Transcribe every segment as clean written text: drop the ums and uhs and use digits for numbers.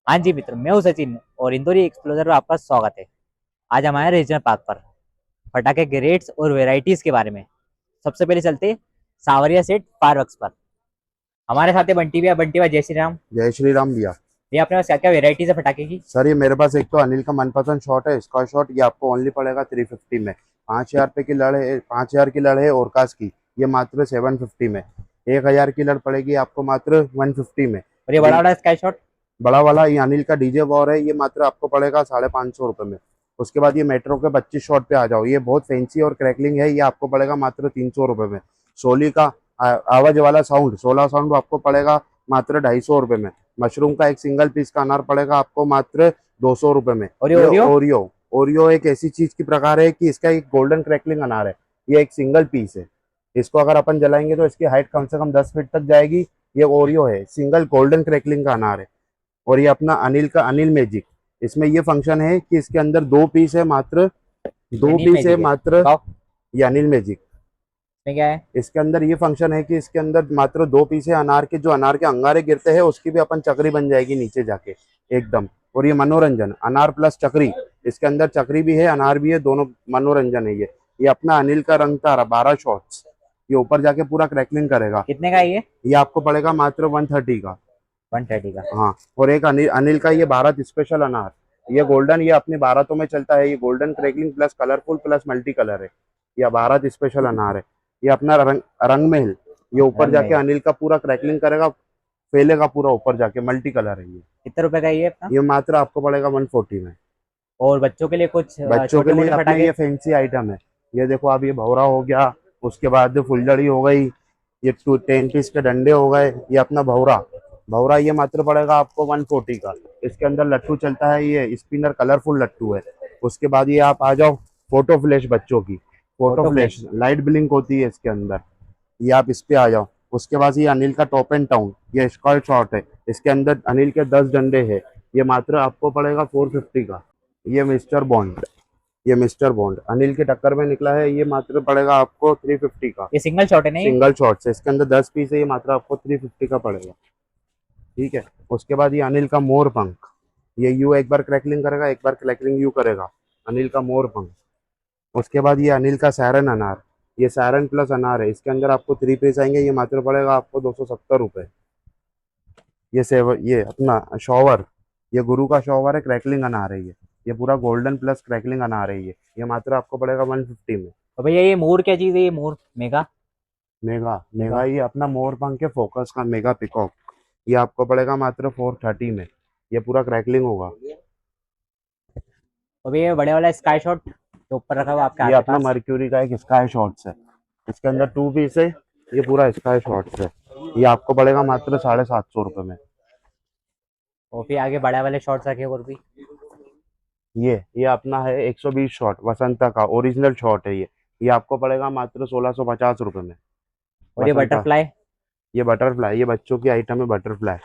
हाँ जी मित्र, मैं हूँ सचिन और इंदौरी एक्सप्लोरर में आपका स्वागत है। आज हम आए रीजनल पार्क पर पटाखे के रेट्स और वेराइटीज के बारे में। सबसे पहले चलते सावरिया सेट फायरवर्क्स पर। हमारे साथ है बंटी भैया। बंटी भैया जय श्री राम। जय श्री राम भैया। ये अपने पास क्या क्या वेराइटीज है पटाखे की? सर ये मेरे पास एक तो अनिल का मनपसंद शॉट है, स्कॉच शॉट। ये आपको ओनली पड़ेगा 350 में। 5,000 रुपये की लड़ है, 5,000 की लड़ है ओरकास की। ये मात्र 750 में। 1,000 की लड़ पड़ेगी आपको मात्र 150 में। और ये बड़ा बड़ा स्काई शॉट? बड़ा वाला ये अनिल का डीजे वॉर है, ये मात्र आपको पड़ेगा 550 रुपये में। उसके बाद ये मेट्रो के 25 शॉट पे आ जाओ, ये बहुत फैंसी और क्रैकलिंग है, ये आपको पड़ेगा मात्र 300 रुपये में। सोली का आवाज वाला साउंड 16 साउंड आपको पड़ेगा मात्र 250 रुपये में। मशरूम का एक सिंगल पीस का अनार पड़ेगा आपको मात्र 200 रुपये में। और ये ये ओरियो? ओरियो ओरियो एक ऐसी चीज की प्रकार है कि इसका एक गोल्डन क्रैकलिंग अनार है। ये एक सिंगल पीस है। इसको अगर अपन जलाएंगे तो इसकी हाइट कम से कम 10 फीट तक जाएगी। ये ओरियो है, सिंगल गोल्डन क्रैकलिंग का अनार है। और ये अपना अनिल का अनिल मैजिक। इसमें ये फंक्शन है कि इसके अंदर दो पीस है मात्र। दो अनिल पीस है मैजिक है, मात्र। बताओ ये अनिल मैजिक। इसमें क्या है? इसके अंदर ये फंक्शन है कि इसके अंदर मात्र दो पीस है अनार के, जो अनार के अंगारे गिरते हैं उसकी भी अपन चक्री बन जाएगी नीचे जाके एकदम। और ये मनोरंजन अनार प्लस चक्री। इसके अंदर चक्री भी है, अनार भी है, दोनों मनोरंजन है ये अपना अनिल का रंग तारा 12 शॉट्स। ये ऊपर जाके पूरा क्रैकलिंग करेगा। कितने का है ये? ये आपको पड़ेगा मात्र 130 का। 130 का। हाँ। और एक अनिल अनिल का ये भारत स्पेशल अनार। ये गोल्डन, ये अपने बारातों में चलता है। ये golden crackling plus colourful plus multi colour है। ये भारत स्पेशल अनार है। ये अपना रंग महल। ये ऊपर रंग जाके में अनिल का पूरा क्रैकलिंग करेगा, फैलेगा पूरा ऊपर जाके, मल्टी कलर है ये। कितने रुपए का है ये अपना? ये मात्र आपको पड़ेगा 140 में। और बच्चों के लिए कुछ बच्चों के छोटे लिए मोटे अपने पटाखे? ये फैंसी आइटम है। ये देखो, आप ये भौरा हो गया, उसके बाद फुलझड़ी हो गई, ये 10 पीस के डंडे हो गए, ये अपना भौरा। भौरा ये मात्र पड़ेगा आपको 140 का। इसके अंदर लट्टू चलता है, ये स्पिनर कलरफुल लट्टू है। उसके बाद ये आप आ जाओ फोटो फ्लैश बच्चों की। Photo photo flash flash? Light blink होती है इसके अंदर। ये आप इस पे आ जाओ। उसके बाद ये अनिल का टॉप एंड टाउन, ये स्कॉच शॉट है। इसके अंदर अनिल के 10 डंडे हैं। ये मात्र आपको पड़ेगा 450 का। ये मिस्टर बॉन्ड। ये मिस्टर बॉन्ड अनिल के टक्कर में निकला है, ये मात्र पड़ेगा आपको 350 का। ये सिंगल शॉट है नहीं? सिंगल शॉट से इसके अंदर 10 पीस है, ये मात्र आपको 350 का पड़ेगा। ठीक है। उसके बाद ये अनिल का मोर पंख। ये यू एक बार क्रैकलिंग करेगा, एक बार क्रैकलिंग यू करेगा। अनिल का मोर पंख। उसके बाद ये अनिल का सैरन अनार। ये सैरन प्लस अनार है, इसके अंदर आपको 3 पीस आएंगे, ये मात्र पड़ेगा आपको 270 रुपये। ये अपना शॉवर। ये गुरु का शॉवर है, क्रैकलिंग अनार है ये पूरा गोल्डन प्लस क्रैकलिंग अनार है ये मात्र आपको पड़ेगा 150 में। और भैया ये मोर क्या चीज है? ये मोर मेगा? Mega mega. मेगा ये अपना मोर पंख के फोकस का मेगा पिकॉक। ये आपको पड़ेगा मात्र 430 में। ये पूरा क्रैकलिंग होगा। और भैया ये बड़े वाला स्काई शॉट जो ऊपर रखा हुआ आपके हाथ ये के अपना पास? मर्क्यूरी का एक स्काई शॉट्स है। इसके अंदर 2 पीस है। ये पूरा स्काई शॉट्स है। ये आपको पड़ेगा मात्र 750 रुपये में। और फिर आगे बड़े वाले शॉट्स रखे और भी? ये अपना है 120 शॉट वसंता का ओरिजिनल शॉट है ये आपको पड़ेगा मात्र 1650 रुपये में। और ये वसंता। बटरफ्लाई? ये बटरफ्लाई, ये बच्चों की आइटम है बटरफ्लाई।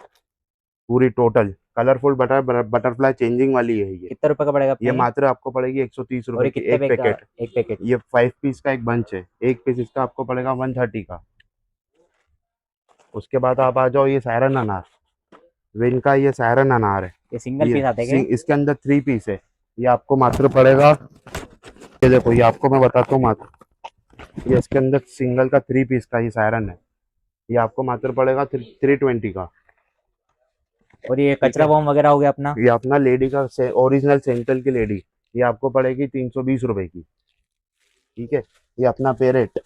पूरी टोटल कलरफुल बटरफ्लाई चेंजिंग वाली है ये। कितने रुपए का पड़ेगा अपना ये ये? मात्र आपको पड़ेगी 130 और रुपए ये की कितने एक पैक का? पैकेट। एक पैकेट? ये 5 पीस का एक बंच है, एक पीस इसका आपको पड़ेगा 130 का। उसके बाद आप आ जाओ ये सायरन अनार। विन का ये सायरन अनार है। ये सिंगल पीस आते हैं क्या? इसके अंदर 3 पीस है। ये आपको मात्र पड़ेगा, ये देखो, ये आपको मैं बताता हूँ मात्र। ये इसके अंदर सिंगल का 3 पीस का ये सायरन है। ये आपको मात्र पड़ेगा 320 का। और ये ठीक कचरा है। बॉम्ब वगैरह हो गया अपना? ये अपना लेडी का ओरिजिनल सेंट्रल की लेडी। ये आपको पड़ेगी 320 रुपए की। ठीक है। ये अपना पेरेट।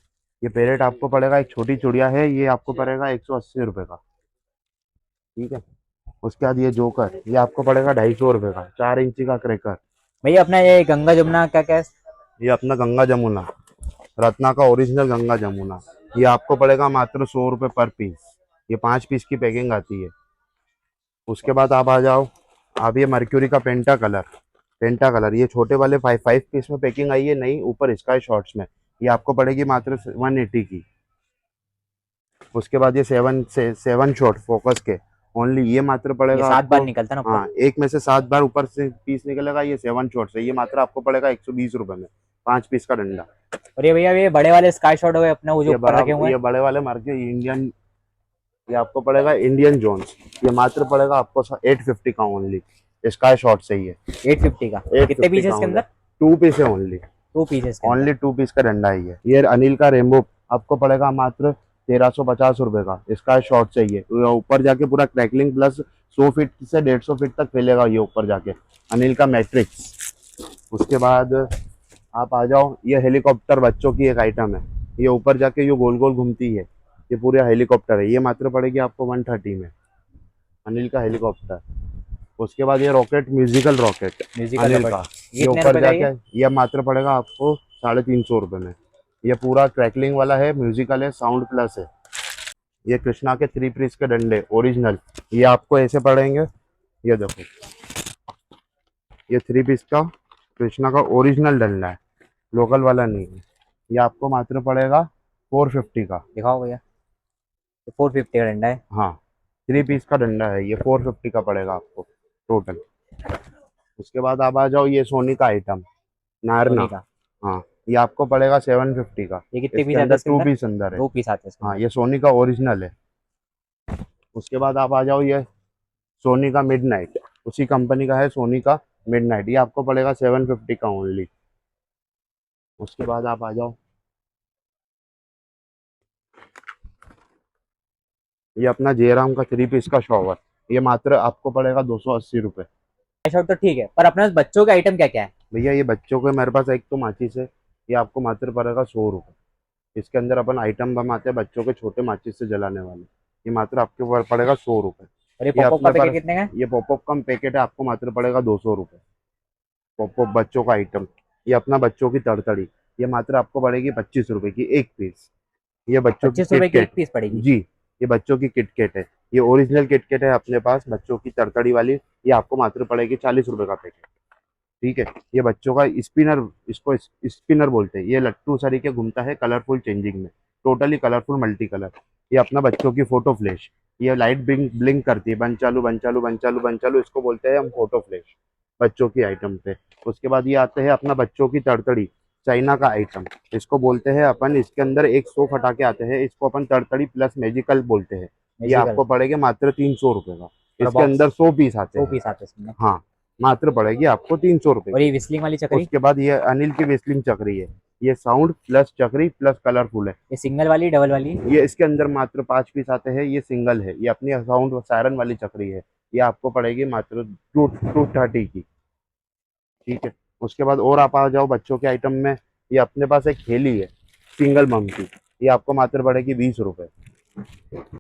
ये पेरेट आपको पड़ेगा, एक छोटी चुड़िया है, ये आपको पड़ेगा 180 रुपए का। ठीक है। उसके बाद ये जोकर, ये आपको पड़ेगा 250 रुपए का, 4 इंची का क्रैकर। भैया अपना ये गंगा जमुना क्या क्या है? ये अपना गंगा जमुना, रत्ना का ओरिजिनल गंगा जमुना। ये आपको पड़ेगा मात्र 100 रुपये पर पीस। ये 5 पीस की पैकिंग आती है। उसके बाद आप आ जाओ, आप ये मर्क्यूरी का पेंटा कलर। पेंटा कलर ये छोटे वाले 5 पीस में पैकिंग आई है नई, ऊपर स्काई शॉर्ट्स में। ये आपको पड़ेगी मात्र 180 की। उसके बाद ये 7 शॉट फोकस के ओनली, ये मात्र ये पड़ेगा 7 बार आपको। निकलता है ना ऊपर? हाँ, एक में से 7 बार ऊपर से पीस निकलेगा, ये 7 शॉट्स है, ये मात्र आपको पड़ेगा 120 रुपये में। 5 पीस का डंडा। और ये भैया ये बड़े वाले स्काई शॉट हो गए अपने वो जो ऊपर रखे हुए हैं? ये बड़े वाले मार्के इंडियन ये आपको पड़ेगा इंडियन जोन्स, ये मात्र पड़ेगा आपको 850 का ओनली। स्काई शॉट चाहिए 850 का। कितने 850 का पीसेस के ओनली। अंदर? 2 पीस है ओनली। 2 पीसेस के अंदर। ओनली 2 पीस का डंडा ही है। ये अनिल का रेम्बो आपको पड़ेगा मात्र 1350 रुपए का। इसका शॉर्ट चाहिए तो ऊपर जाके पूरा क्रैकलिंग प्लस 100 फीट से 150 फीट तक फैलेगा ये ऊपर जाके। अनिल का मैट्रिक्स। उसके बाद आप आ जाओ, ये हेलीकॉप्टर बच्चों की एक आइटम है। ये ऊपर जाके ये गोल गोल घूमती है, ये पूरा हेलीकॉप्टर है। ये मात्र पड़ेगी आपको 130 में, अनिल का हेलीकॉप्टर। उसके बाद ये rocket, musical rocket musical Anil rocket. का। ये ये कितने ऊपर रुपए का है जाके ये मात्र पड़ेगा आपको 350 रुपये में। ये पूरा ट्रैकलिंग वाला है, म्यूजिकल है, साउंड प्लस है। ये कृष्णा के 3 पीस के डंडे ओरिजिनल, ये आपको ऐसे पड़ेंगे। ये देखो, ये 3 पीस का कृष्णा का ओरिजिनल डंडा है, लोकल वाला नहीं है। ये आपको मात्र पड़ेगा 450 का। दिखाओ भैया। 450 का डंडा है। हाँ, 3 पीस का डंडा है, ये 450 का पड़ेगा आपको टोटल। उसके बाद आप आ जाओ, ये सोनी का आइटम नायरना। सोनी का। हाँ, ये आपको पड़ेगा 750 का। ये कितने इसके पीस आते हैं अंदर इसके टू अंदर? पीस अंदर है। 2 पीस आते हैं इसके हाँ, अंदर। ये सोनी का ओरिजिनल है। उसके बाद आप आ जाओ, ये सोनी का मिडनाइट, उसी कंपनी का है सोनी का मिडनाइट। ये आपको पड़ेगा 750 का ओनली। उसके बाद आप आ जाओ, ये अपना जयराम का 3 पीस का शॉवर। ये मात्र आपको पड़ेगा 280 रुपये। शॉट तो ठीक है, पर अपने पास बच्चों का आइटम क्या क्या है? भैया ये बच्चों के मेरे पास एक तो माचिस है, ये आपको मात्र पड़ेगा 100 रुपये। इसके अंदर अपन आइटम बनाते हैं बच्चों के छोटे माचिस से जलाने वाले। ये मात्र आपके पड़ेगा 100 रुपये। और ये ये पॉपअप का अपने पैकेट पर कितने का है? ये पॉपअप का पैकेट है, आपको मात्र पड़ेगा 200 रुपये। पॉपअप बच्चों का आइटम, ये अपना बच्चों की तड़तड़ी, ये मात्र आपको पड़ेगी 25 रुपए की 1 पीस। ये बच्चों की 25 रुपए की एक किटकेट। पीस पड़ेगी। जी, ये बच्चों की किटकेट है। ये ओरिजिनल किटकेट है अपने पास बच्चों की तड़तड़ी वाली। ये आपको मात्र पड़ेगी 40 रुपए का पैकेट। ठीक है। ये बच्चों का स्पिनर, इसको स्पिनर बोलते हैं। ये लट्टू सरीके घूमता है कलरफुल चेंजिंग में, टोटली कलरफुल मल्टी कलर। ये अपना बच्चों की फोटो फ्लैश, ये लाइट ब्लिंक ब्लिंक करती है, बन चालू बन चालू बन चालू बन चालू, इसको बोलते हैं हम फोटो फ्लैश बच्चों की आइटम पे। उसके बाद ये आते हैं अपना बच्चों की तड़तड़ी, चाइना का आइटम, इसको बोलते हैं अपन। इसके अंदर 100 फटाके आते हैं, इसको अपन तड़तड़ी प्लस मैजिकल बोलते हैं। ये म्यूजिकल। आपको पड़ेगा मात्र 300 रुपये का। और इसके बॉक्स अंदर 100 पीस आते 100 हैं। पीस आते हैं इसमें। हाँ, मात्र पड़ेगी आपको 300 रुपये और ये की। विस्लिंग वाली चक्री? उसके बाद ये अनिल की वेस्लिंग चक्री है, ये साउंड प्लस चक्री प्लस कलरफुल है। ये सिंगल वाली, डबल वाली? ये इसके अंदर मात्र 5 पीस आते हैं, ये सिंगल है, ये अपनी साउंड सायरन वाली चक्री है। ये आपको पड़ेगी मात्र 230 की। ठीक है। उसके बाद और आप आ जाओ बच्चों के आइटम में, ये अपने पास एक थैली है सिंगल मम की, ये आपको मात्र पड़ेगी 20 रुपये।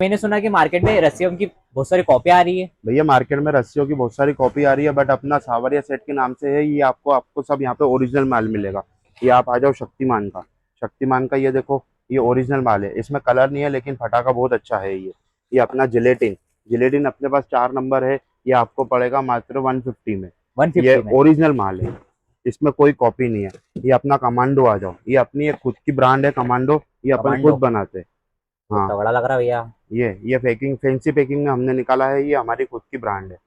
मैंने सुना कि मार्केट में रस्सियों की बहुत सारी कॉपियां आ रही है। भैया मार्केट में रस्सियों की बहुत सारी कॉपी आ रही है, बट अपना सावरिया सेट के नाम से है। ये आपको आपको सब यहाँ पे ओरिजिनल माल मिलेगा। ये आप आ जाओ शक्तिमान का, शक्तिमान का ये देखो, ये ओरिजिनल माल है, इसमें कलर नहीं है लेकिन फटाका बहुत अच्छा है। ये अपना जिलेटिन, जिलेटिन अपने पास 4 नंबर है। ये आपको पड़ेगा मात्र 150 में। ये 150 में? ओरिजिनल माल है, इसमें कोई कॉपी नहीं है। ये अपना कमांडो आ जाओ, ये अपनी एक खुद की ब्रांड है कमांडो, ये अपन खुद कमांडो? बनाते हैं। तो हाँ, तगड़ा लग रहा है भैया। ये पैकिंग फैंसी पैकिंग में हमने निकाला है, ये हमारी खुद की ब्रांड है।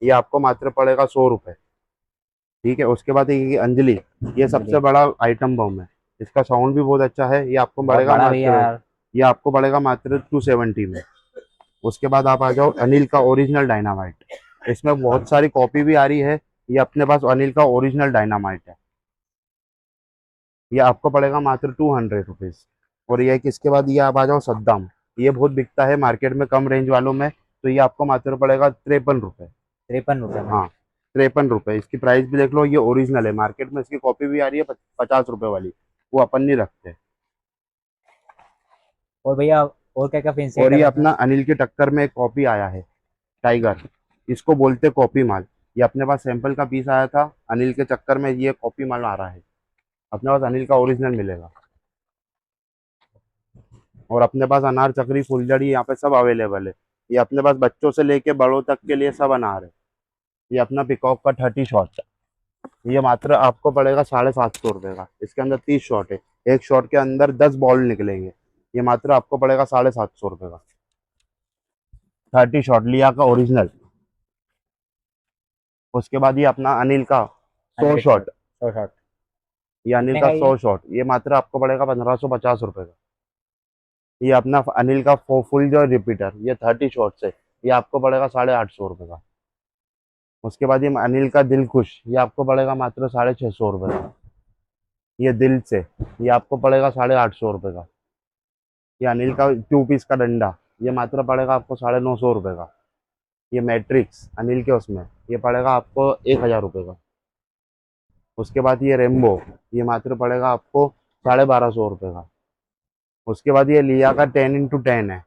ये आपको मात्र पड़ेगा 100 रुपये। ठीक है। उसके बाद ये अंजलि, ये अंजलि? सबसे बड़ा आइटम बम है, इसका साउंड भी बहुत अच्छा है। ये आपको बहुत पड़ेगा बड़ा भैया मात्र यार। ये आपको पड़ेगा मात्र 270 में। उसके बाद आप आ जाओ अनिल का ओरिजिनल डायनामाइट, इसमें बहुत सारी कॉपी भी आ रही है। ये अपने पास अनिल का ओरिजिनल डायनामाइट है, ये आपको पड़ेगा मात्र 200 रुपीज़। और ये किसके बाद ये आप आ जाओ सद्दाम, ये बहुत बिकता है मार्केट में कम रेंज वालों में, तो ये आपको मात्र पड़ेगा 53 रुपये। 53 रुपए में? हाँ, 53 रुपये। इसकी प्राइस भी देख लो, ये ओरिजिनल है। मार्केट में इसकी कॉपी भी आ रही है 50 रुपये वाली, वो अपन नहीं रखते। और भैया और क्या क्या फैंसी और आइटम ये है अपना? अपना अनिल के टक्कर में एक कॉपी आया है टाइगर, इसको बोलते कॉपी माल। ये अपने पास सैंपल का पीस आया था, अनिल के चक्कर में ये कॉपी माल आ रहा है। अपने पास अनिल का ओरिजिनल मिलेगा। और अपने पास अनार चक्री फुलझड़ी यहाँ पे सब अवेलेबल है। ये अपने पास बच्चों से लेके बड़ों तक के लिए सब अनार है। ये अपना पिकॉक का 30 शॉट, ये मात्र आपको पड़ेगा 750 रुपये का। इसके अंदर 30 शॉट है, एक शॉट के अंदर 10 बॉल निकलेंगे। ये मात्र आपको पड़ेगा 750 रुपये का। 30 शॉट लिया का ओरिजिनल। उसके बाद ये अपना अनिल का 100 शॉट, 100 शॉट? ये अनिल कितने का का है ये? 100 शॉट, ये मात्र आपको पड़ेगा 1550 रुपये का। ये अपना अनिल का फुल जो रिपीटर, ये 30 शॉट्स है, ये आपको पड़ेगा 850 रुपये का। उसके बाद ये अनिल का दिल खुश, ये आपको पड़ेगा मात्र 650 रुपये का। ये दिल से, ये आपको पड़ेगा 850 रुपये का। ये अनिल का 2 पीस का डंडा, ये मात्र पड़ेगा आपको 950 रुपये का। ये मैट्रिक्स अनिल के उसमें, ये पड़ेगा आपको 1000 रुपये का। उसके बाद ये रेम्बो, ये मात्र पड़ेगा आपको 1250 रुपये का। उसके बाद ये लिया का 10x10 है,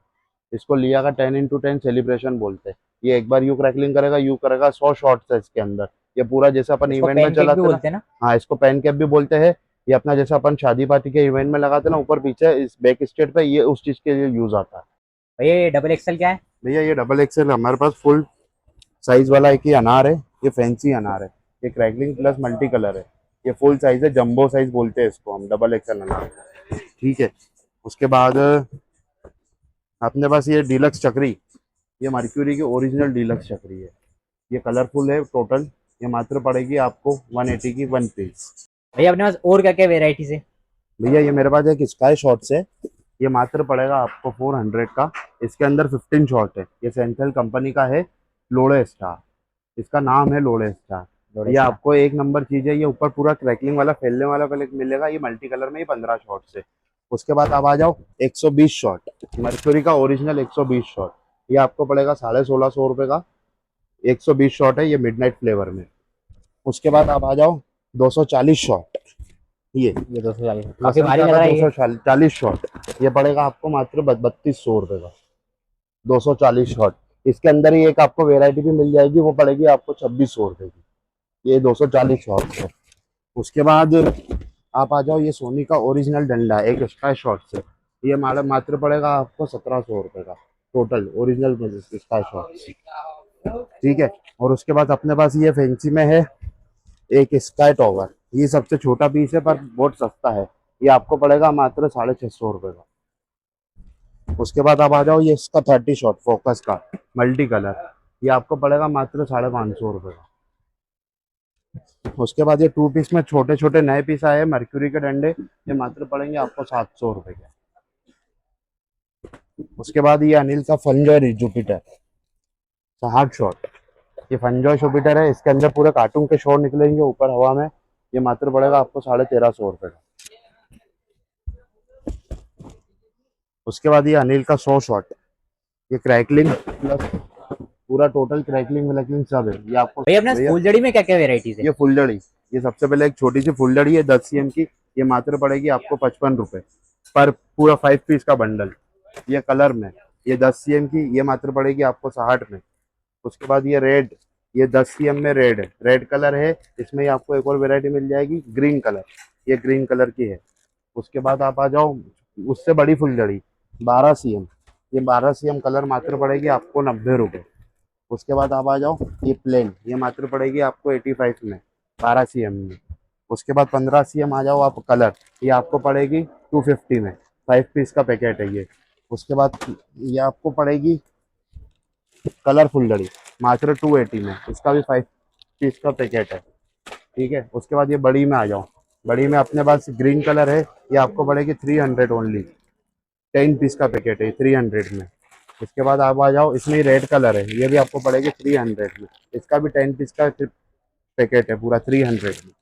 इसको लिया का 10x10 सेलिब्रेशन बोलते हैं। ये एक बार यू क्रैकलिंग करेगा, यू करेगा, 100 शॉट्स है इसके अंदर। ये पूरा जैसे अपन इसको इवेंट में पैनकेक भी चलाते ना, बोलते हैं ना? हाँ इसको पैन कैप भी बोलते हैं। ये अपना जैसे अपन शादी पार्टी के इवेंट में लगाते हैं ना, ऊपर पीछे इस बैक स्टेट पे, ये उस चीज के लिए यूज आता है। भैया ये डबल एक्सएल क्या है? भैया ये डबल एक्सएल हमारे पास फुल साइज वाला एक ही अनार है, ये फैंसी अनार है। ये क्रैकलिंग प्लस मल्टी कलर है। ये फुल साइज है, जंबो साइज बोलते हैं इसको हम, डबल एक्सएल अनार। ठीक है। उसके बाद अपने पास ये डीलक्स चक्री, ये मर्क्यूरी की ओरिजिनल डीलक्स चक्री है। ये कलरफुल है टोटल। ये मात्र पड़ेगी आपको 180 की 1 पीस। भैया अपने पास और क्या क्या वेराइटीज है? भैया ये मेरे पास एक स्काई शॉट्स है, ये मात्र पड़ेगा आपको 400 का। इसके अंदर 15 शॉट है। ये सेंट्रल कंपनी का है, लोड़े स्टार, इसका नाम है लोड़े स्टार। ये आपको एक नंबर चीज है। ये ऊपर पूरा क्रैकलिंग वाला फैलने वाला पहले मिलेगा, ये मल्टी कलर में, ये 15 शॉट से। उसके बाद आप आ जाओ 120 शॉट, मर्क्यूरी का ओरिजिनल 120 शॉट, ये आपको पड़ेगा 1650 रुपये का। 120 शॉट है ये मिडनाइट फ्लेवर में। उसके बाद आप आ जाओ 240 शॉट, ये 240 काफी लसन भारी का लग रहा है ये। 240 शॉट, ये पड़ेगा आपको मात्र 3200 रुपये का। 240 शॉट। इसके अंदर ही एक आपको वेराइटी भी मिल जाएगी, वो पड़ेगी आपको 2600 रुपये की। ये 240 शॉट है। उसके बाद आप आ जाओ, ये सोनी का ओरिजिनल डंडा एक स्काई शॉट से, ये मात्र पड़ेगा आपको 1700 रुपये का, टोटल ओरिजिनल स्काई शॉट। ठीक है। और उसके बाद अपने पास ये फैंसी में है एक स्काई टॉवर, ये सबसे छोटा पीस है पर बहुत सस्ता है। ये आपको पड़ेगा मात्र 650 रुपये का। उसके बाद आप आ जाओ, ये इसका 30 शॉट फोकस का मल्टी कलर, ये आपको पड़ेगा मात्र 550 रुपये का। उसके बाद ये 2 पीस में छोटे छोटे नए पीस आए हैं मर्क्यूरी के डंडे, ये मात्र पड़ेंगे आपको 700 रुपये के। उसके बाद ये अनिल का फनजॉय जुपिटर 60 शॉट, ये फनजॉय जुपिटर है। इसके अंदर पूरे कार्टून के शॉट निकलेंगे ऊपर हवा में, ये मात्र पड़ेगा आपको 1350 रुपये का। उसके बाद ये अनिल का 100 शॉट, ये क्रैकलिंग प्लस पूरा टोटल क्रैकलिंग व्रैकलिंग सब है। ये आपको भैया अपने फुलझड़ी में क्या क्या वेराइटीज है? ये फुलझड़ी, ये सबसे पहले एक छोटी सी फुलझड़ी है 10 cm की, ये मात्र पड़ेगी आपको 55 रुपये पर पूरा 5 पीस का बंडल। ये कलर में, ये 10 cm की, ये मात्र पड़ेगी आपको 60 में। उसके बाद ये रेड, ये 10 cm में रेड है, रेड कलर है। इसमें ही आपको एक और वेराइटी मिल जाएगी ग्रीन कलर, ये ग्रीन कलर की है। उसके बाद आप आ जाओ उससे बड़ी फुलझड़ी 12 cm, ये 12 cm कलर मात्र पड़ेगी आपको 90 रुपये। उसके बाद आप आ जाओ ये प्लेन, ये मात्र पड़ेगी आपको 85 में 12 cm में। उसके बाद 15 cm आ जाओ आप कलर, ये आपको पड़ेगी 250 में, 5 पीस का पैकेट है ये। उसके बाद ये आपको पड़ेगी कलर फुलझड़ी मात्र 280 में, इसका भी 5 पीस का पैकेट है। ठीक है। उसके बाद ये बड़ी में आ जाओ, बड़ी में अपने पास ग्रीन कलर है, ये आपको पड़ेगी 300 ओनली, 10 पीस का पैकेट है 300 में। इसके बाद आप आ जाओ, इसमें रेड कलर है, ये भी आपको पड़ेगी 300 में, इसका भी 10 पीस का पैकेट है पूरा 300 में।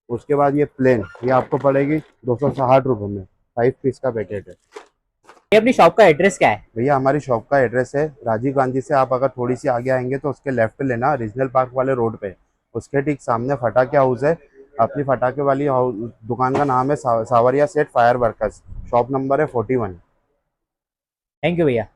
उसके बाद ये प्लेन, ये आपको पड़ेगी 260 रुपये में, 5 पीस का पैकेट है। ये अपनी शॉप का एड्रेस क्या है? भैया हमारी शॉप का एड्रेस है राजीव गांधी से, आप अगर थोड़ी सी आगे आएंगे तो उसके लेफ्ट लेना, रीजनल पार्क वाले रोड पे, उसके ठीक सामने फटाके हाउस है। अपनी फटाके वाली दुकान का नाम है सावरिया सेठ फायर वर्कर्स, शॉप नंबर है 41। थैंक यू भैया।